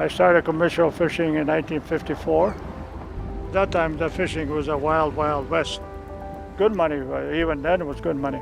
I started commercial fishing in 1954. At that time, the fishing was a wild, wild west. Good money, even then it was good money.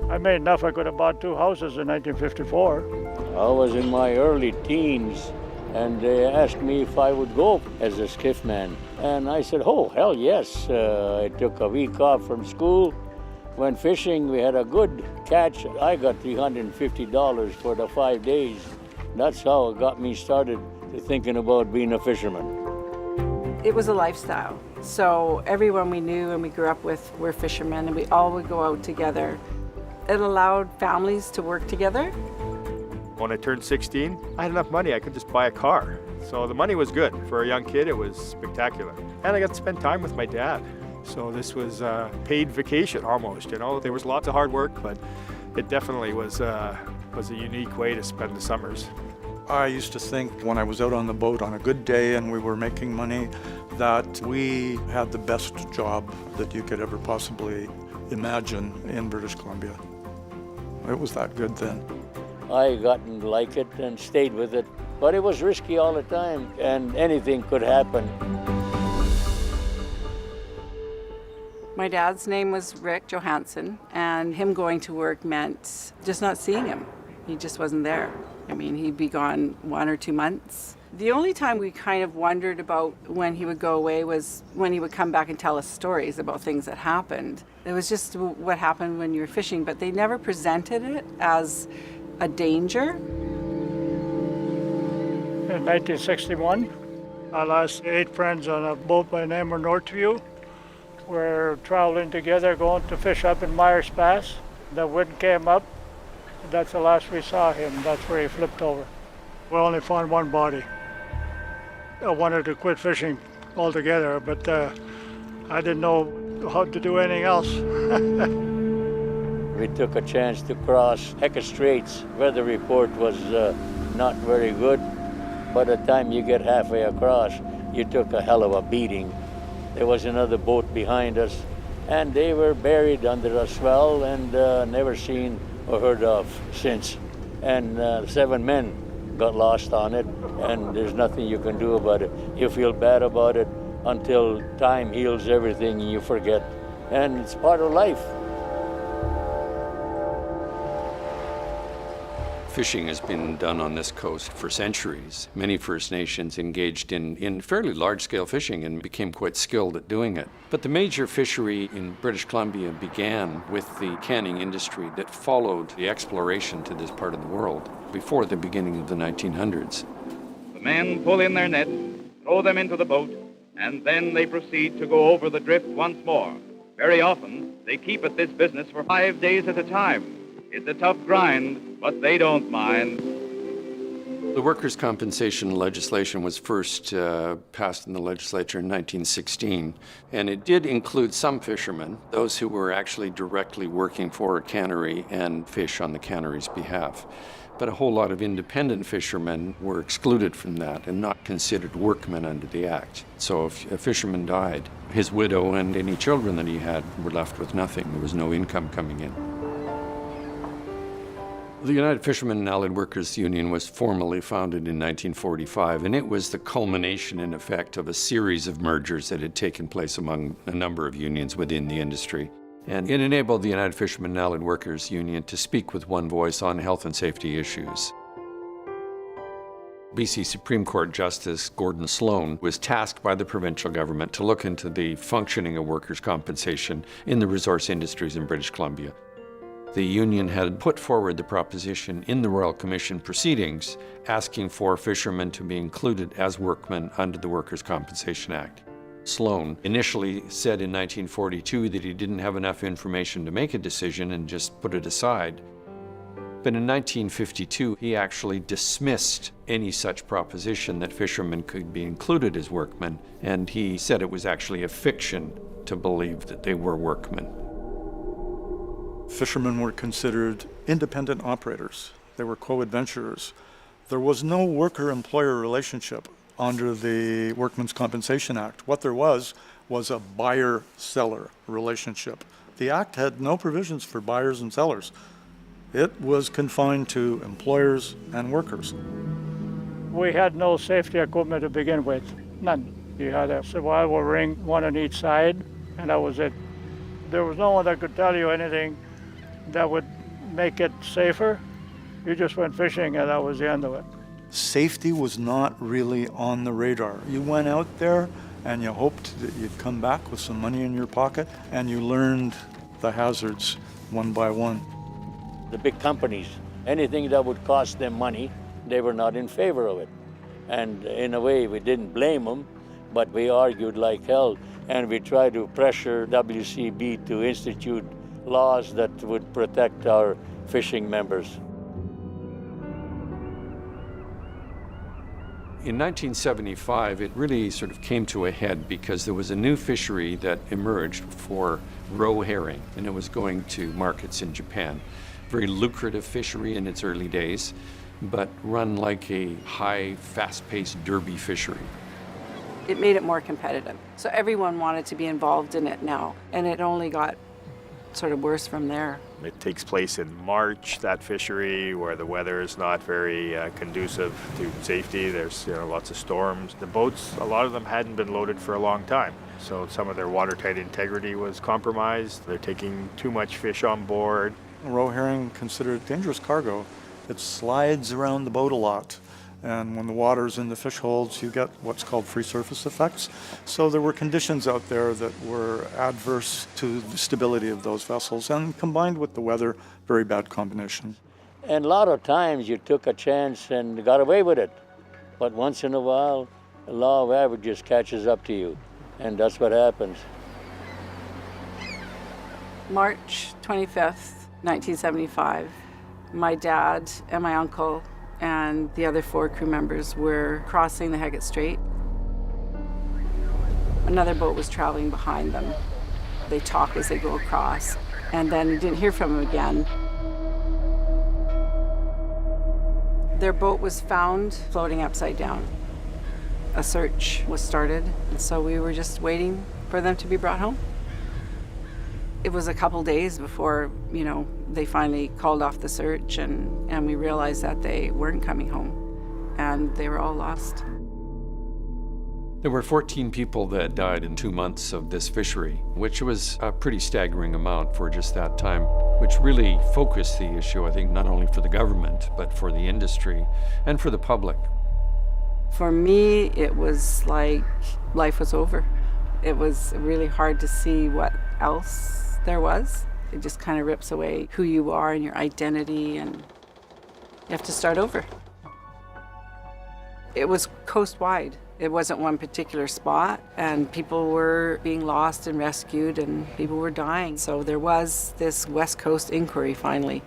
I made enough I could have bought 2 houses in 1954. I was in my early teens, and they asked me if I would go as a skiff man. And I said, oh, hell yes. I took a week off from school, went fishing. We had a good catch. I got $350 for the 5 days. That's how it got me started thinking about being a fisherman. It was a lifestyle. So everyone we knew and we grew up with were fishermen, and we all would go out together. It allowed families to work together. When I turned 16, I had enough money I could just buy a car. So the money was good. For a young kid, it was spectacular. And I got to spend time with my dad. So this was a paid vacation almost, you know. There was lots of hard work, but it definitely was a unique way to spend the summers. I used to think when I was out on the boat on a good day and we were making money that we had the best job that you could ever possibly imagine in British Columbia. It was that good then. I got to like it and stayed with it, but it was risky all the time, and anything could happen. My dad's name was Rick Johansson, and him going to work meant just not seeing him. He just wasn't there. I mean, he'd be gone 1 or 2 months. The only time we kind of wondered about when he would go away was when he would come back and tell us stories about things that happened. It was just what happened when you were fishing, but they never presented it as a danger. In 1961, I lost 8 friends on a boat by the name of Northview. We're traveling together, going to fish up in Myers Pass. The wind came up. That's the last we saw him. That's where he flipped over. We only found 1 body. I wanted to quit fishing altogether, but I didn't know how to do anything else. We took a chance to cross Hecka Straits. Weather report was not very good. By the time you get halfway across, you took a hell of a beating. There was another boat behind us, and they were buried under a swell and never seen or heard of since. And 7 men got lost on it, and there's nothing you can do about it. You feel bad about it until time heals everything and you forget. And it's part of life. Fishing has been done on this coast for centuries. Many First Nations engaged in fairly large-scale fishing and became quite skilled at doing it. But the major fishery in British Columbia began with the canning industry that followed the exploration to this part of the world before the beginning of the 1900s. The men pull in their nets, throw them into the boat, and then they proceed to go over the drift once more. Very often, they keep at this business for 5 days at a time. It's a tough grind, but they don't mind. The workers' compensation legislation was first passed in the legislature in 1916, and it did include some fishermen, those who were actually directly working for a cannery and fish on the cannery's behalf. But a whole lot of independent fishermen were excluded from that and not considered workmen under the Act. So if a fisherman died, his widow and any children that he had were left with nothing. There was no income coming in. The United Fishermen and Allied Workers Union was formally founded in 1945, and it was the culmination, in effect, of a series of mergers that had taken place among a number of unions within the industry. And it enabled the United Fishermen and Allied Workers Union to speak with one voice on health and safety issues. BC Supreme Court Justice Gordon Sloan was tasked by the provincial government to look into the functioning of workers' compensation in the resource industries in British Columbia. The union had put forward the proposition in the Royal Commission proceedings asking for fishermen to be included as workmen under the Workers' Compensation Act. Sloan initially said in 1942 that he didn't have enough information to make a decision and just put it aside. But in 1952, he actually dismissed any such proposition that fishermen could be included as workmen, and he said it was actually a fiction to believe that they were workmen. Fishermen were considered independent operators. They were co-adventurers. There was no worker-employer relationship under the Workmen's Compensation Act. What there was a buyer-seller relationship. The Act had no provisions for buyers and sellers. It was confined to employers and workers. We had no safety equipment to begin with, none. You had a survival ring, one on each side, and that was it. There was no one that could tell you anything that would make it safer. You just went fishing and that was the end of it. Safety was not really on the radar. You went out there and you hoped that you'd come back with some money in your pocket, and you learned the hazards one by one. The big companies, anything that would cost them money, they were not in favor of it. And in a way, we didn't blame them, but we argued like hell, and we tried to pressure WCB to institute laws that would protect our fishing members. In 1975, it really sort of came to a head because there was a new fishery that emerged for roe herring, and it was going to markets in Japan. Very lucrative fishery in its early days, but run like a high, fast-paced derby fishery. It made it more competitive. So everyone wanted to be involved in it now, and it only got sort of worse from there. It takes place in March, that fishery, where the weather is not very conducive to safety. There's lots of storms. The boats, a lot of them hadn't been loaded for a long time, so some of their watertight integrity was compromised. They're taking too much fish on board. Roe herring considered dangerous cargo. It slides around the boat a lot, and when the water's in the fish holds, you get what's called free surface effects. So there were conditions out there that were adverse to the stability of those vessels, and combined with the weather, very bad combination. And a lot of times you took a chance and got away with it. But once in a while, the law of averages catches up to you, and that's what happens. March 25th, 1975, my dad and my uncle and the other 4 crew members were crossing the Hecate Strait. Another boat was traveling behind them. They talk as they go across, and then we didn't hear from them again. Their boat was found floating upside down. A search was started, and so we were just waiting for them to be brought home. It was a couple days before, they finally called off the search, and we realized that they weren't coming home, and they were all lost. There were 14 people that died in 2 months of this fishery, which was a pretty staggering amount for just that time, which really focused the issue, I think, not only for the government, but for the industry and for the public. For me, it was like life was over. It was really hard to see what else there was. It just kind of rips away who you are and your identity, and you have to start over. It was coast-wide. It wasn't one particular spot, and people were being lost and rescued, and people were dying. So there was this West Coast inquiry finally.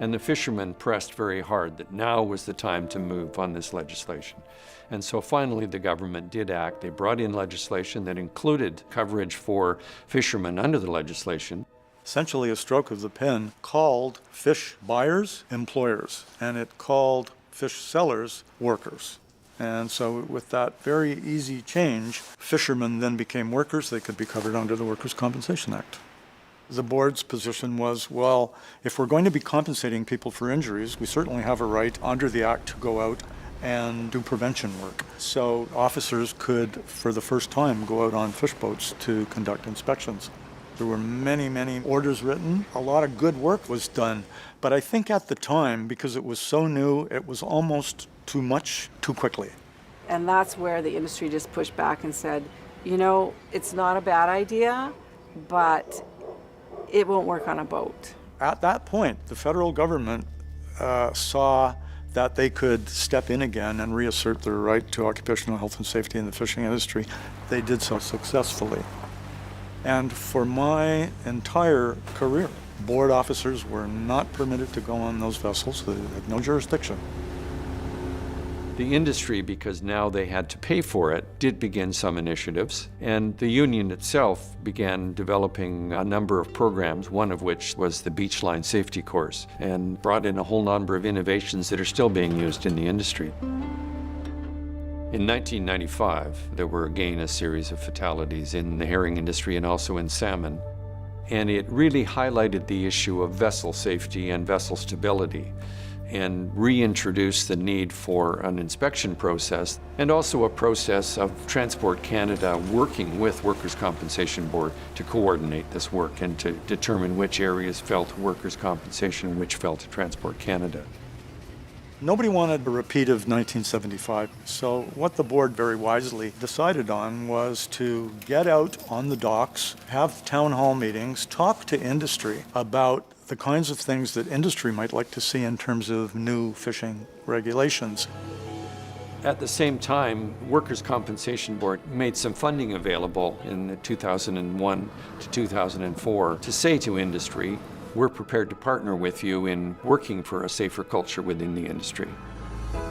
And the fishermen pressed very hard that now was the time to move on this legislation. And so finally the government did act. They brought in legislation that included coverage for fishermen under the legislation. Essentially a stroke of the pen called fish buyers employers, and it called fish sellers workers. And so with that very easy change, fishermen then became workers. They could be covered under the Workers' Compensation Act. The board's position was, well, if we're going to be compensating people for injuries, we certainly have a right under the Act to go out and do prevention work. So officers could, for the first time, go out on fish boats to conduct inspections. There were many, many orders written. A lot of good work was done. But I think at the time, because it was so new, it was almost too much, too quickly. And that's where the industry just pushed back and said, it's not a bad idea, but it won't work on a boat. At that point, the federal government saw that they could step in again and reassert their right to occupational health and safety in the fishing industry. They did so successfully. And for my entire career, board officers were not permitted to go on those vessels. They had no jurisdiction. The industry, because now they had to pay for it, did begin some initiatives, and the union itself began developing a number of programs, one of which was the Beachline Safety Course, and brought in a whole number of innovations that are still being used in the industry. In 1995, there were again a series of fatalities in the herring industry and also in salmon, and it really highlighted the issue of vessel safety and vessel stability. and reintroduce the need for an inspection process and also a process of Transport Canada working with Workers' Compensation Board to coordinate this work and to determine which areas fell to Workers' Compensation and which fell to Transport Canada. Nobody wanted a repeat of 1975, so what the board very wisely decided on was to get out on the docks, have town hall meetings, talk to industry about the kinds of things that industry might like to see in terms of new fishing regulations. At the same time, Workers' Compensation Board made some funding available in the 2001 to 2004 to say to industry, we're prepared to partner with you in working for a safer culture within the industry.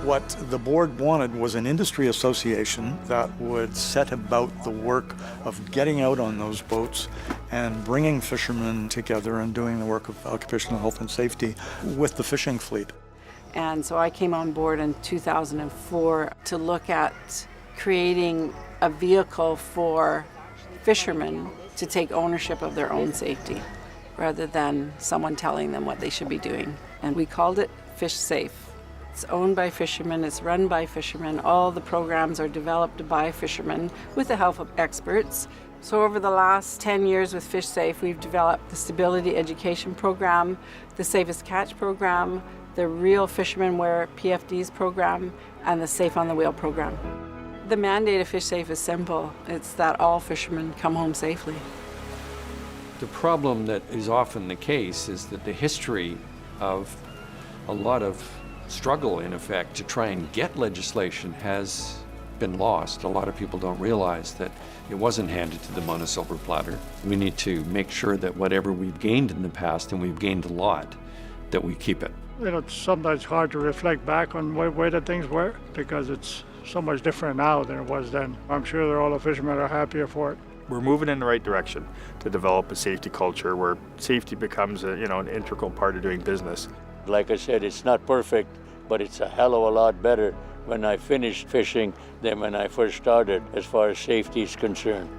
What the board wanted was an industry association that would set about the work of getting out on those boats and bringing fishermen together and doing the work of occupational health and safety with the fishing fleet. And so I came on board in 2004 to look at creating a vehicle for fishermen to take ownership of their own safety rather than someone telling them what they should be doing. And we called it FishSafe. It's owned by fishermen, it's run by fishermen. All the programs are developed by fishermen with the help of experts. So over the last 10 years with FishSafe, we've developed the Stability Education Program, the Safest Catch Program, the Real Fishermen Wear PFDs program, and the Safe on the Wheel program. The mandate of FishSafe is simple. It's that all fishermen come home safely. The problem that is often the case is that the history of a lot of struggle, in effect, to try and get legislation has been lost. A lot of people don't realize that it wasn't handed to them on a silver platter. We need to make sure that whatever we've gained in the past, and we've gained a lot, that we keep it. You know, it's sometimes hard to reflect back on where the things were because it's so much different now than it was then. I'm sure that all the fishermen are happier for it. We're moving in the right direction to develop a safety culture where safety becomes an integral part of doing business. Like I said, it's not perfect, but it's a hell of a lot better when I finished fishing than when I first started as far as safety is concerned.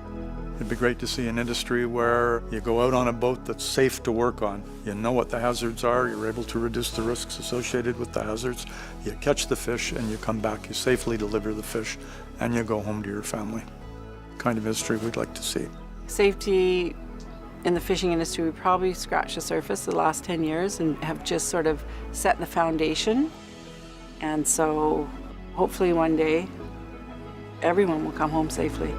It'd be great to see an industry where you go out on a boat that's safe to work on. You know what the hazards are, you're able to reduce the risks associated with the hazards. You catch the fish and you come back, you safely deliver the fish, and you go home to your family. Kind of industry we'd like to see. Safety in the fishing industry, we probably scratched the surface the last 10 years and have just sort of set the foundation. And so hopefully one day everyone will come home safely.